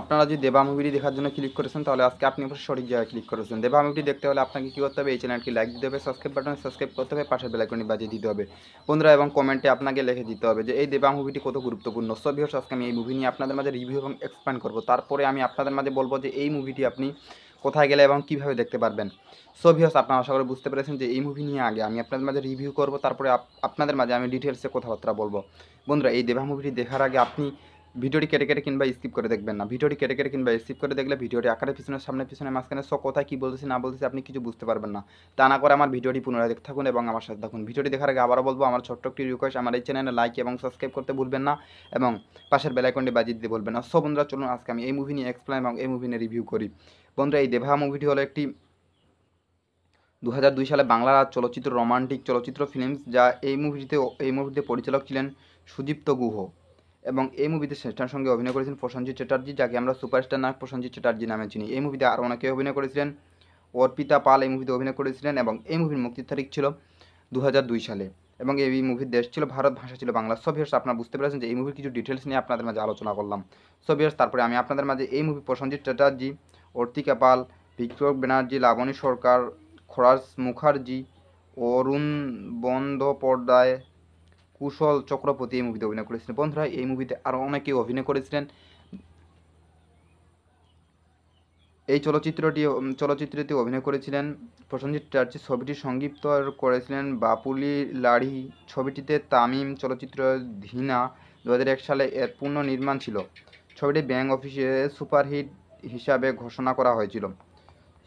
আপনারা যদি দেবা মুভিটি দেখার জন্য ক্লিক করেছেন তাহলে আজকে আপনি অবশ্যই সঠিক জায়গায় ক্লিক করেছেন। দেবা মুভিটি দেখতে হলে আপনাকে কী করতে হবে, এই চ্যানেলটি লাইক দিতে হবে, সাবস্ক্রাইব বাটনে সাবস্ক্রাইব করতে হবে, পাশের বেল আইকনটি বাজিয়ে দিতে হবে বন্ধুরা, এবং কমেন্টে আপনাকে লিখে দিতে হবে যে এই দেবা মুভিটি কত গুরুত্বপূর্ণ। সো ভিউয়ার্স, আজকে আমি এই মুভি নিয়ে আপনাদের মাঝে রিভিউ এবং এক্সপ্লেন করব। তারপরে আমি আপনাদের মাঝে বলবো যে এই মুভিটি আপনি কোথায় গেলে এবং কীভাবে দেখতে পারবেন। সো ভিউয়ার্স, আপনারা আশা করে বুঝতে পেরেছেন যে এই মুভি নিয়ে আগে আমি আপনাদের মাঝে রিভিউ করব, তারপরে আপনাদের মাঝে আমি ডিটেলসে কথাবার্তা বলবো। বন্ধুরা, এই দেবা মুভিটি দেখার আগে আপনি ভিডিওটি কেটে কেটে কিংবা স্কিপ করে দেখবেন না। ভিডিওটি কেটে কেটে কিংবা স্কিপ করে দেখলে ভিডিওটি আকারে পিছনে সামনে পিছনে মাঝখানে সব কোথায় কী বলতেছি না বলতেছি আপনি কিছু বুঝতে পারবেন না। তা না করে আমার ভিডিওটি পুনরায় দেখতে থাকুন এবং আমার সাথে থাকুন। ভিডিওটি দেখার আগে আবারও বলবো, আমার ছোট্ট একটি রিকোয়েস্ট, আমার এই চ্যানেলে লাইক এবং সাবস্ক্রাইব করতে ভুলবেন না এবং পাশের বেল আইকনটি বাজিয়ে দিতে বলবেন না। সো বন্ধুরা, চলুন আজকে আমি এই মুভি নিয়ে এক্সপ্লেন এবং এই মুভি নিয়ে রিভিউ করি। বন্ধুরা, এই দেবা মুভিটি হলো একটি 2002 সালে বাংলা চলচ্চিত্র, রোমান্টিক চলচ্চিত্র ফিল্মস, যা এই মুভিতে পরিচালক ছিলেন সুদীপ্ত গুহ এবং এই মুভিতে শ্রেষ্ঠার সঙ্গে অভিনয় করেছেন প্রসেনজিৎ চ্যাটার্জি, যাকে আমরা সুপারস্টার নায়ক প্রসেনজিৎ চ্যাটার্জি নামে চিনি। এই মুভিতে আরও অনেকে অভিনয় করেছিলেন। অর্পিতা পাল এই মুভিতে অভিনয় করেছিলেন এবং এই মুভির মুক্তির তারিখ ছিল 2002 সালে এবং এই মুভির দেশ ছিল ভারত, ভাষা ছিল বাংলা। সো ভিউয়ার্স, আপনারা বুঝতে পেরেছেন যে এই মুভির কিছু ডিটেলস নিয়ে আপনাদের মাঝে আলোচনা করলাম। সো ভিউয়ার্স, তারপরে আমি আপনাদের মাঝে এই মুভি প্রসেনজিৎ চ্যাটার্জি, অর্পিতা পাল, বিক্রম ব্যানার্জি, লাবণী সরকার, খোরাস মুখার্জি, অরুণ বন্দ্যোপাধ্যায়, কুশল চক্রবর্তী এই মুভিতে অভিনয় করেছিলেন। বন্ধুরা, এই মুভিতে আরও অনেকেই অভিনয় করেছিলেন। এই চলচ্চিত্রটি অভিনয় করেছিলেন প্রসেনজিৎ চ্যাটার্জি। ছবিটি সংগীত করেছিলেন বাপুলি লাহিড়ী। ছবিটিতে তামিম চলচ্চিত্র ধীনা 2001 সালে এর পূর্ণ নির্মাণ ছিল। ছবিটি ব্যাং অফিসে সুপারহিট হিসাবে ঘোষণা করা হয়েছিল।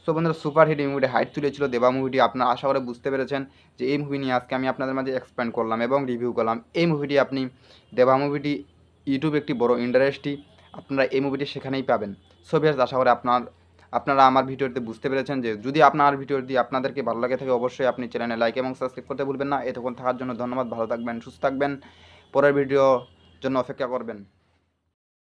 সো বন্ধুরা, সুপারহিট এই মুভিটি হাইট তুলেছিল দেবা মুভিটি। আপনারা আশা করে বুঝতে পেরেছেন যে এই মুভি নিয়ে আজকে আমি আপনাদের মাঝে এক্সপ্লেন করলাম এবং রিভিউ করলাম। এই মুভিটি আপনি দেবা মুভিটি ইউটিউব একটি বড় ইন্ডাস্ট্রি, আপনারা এই মুভিটি সেখানেই পাবেন। সো ভিউয়ার্স, আশা করি আপনারা আমার ভিডিওতে বুঝতে পেরেছেন যে যদি আপনার ভিডিওটি আপনাদেরকে ভালো লাগে থাকে অবশ্যই আপনি চ্যানেলে লাইক এবং সাবস্ক্রাইব করতে ভুলবেন না। এতক্ষণ থাকার জন্য ধন্যবাদ। ভালো থাকবেন, সুস্থ থাকবেন। পরের ভিডিওর জন্য অপেক্ষা করবেন।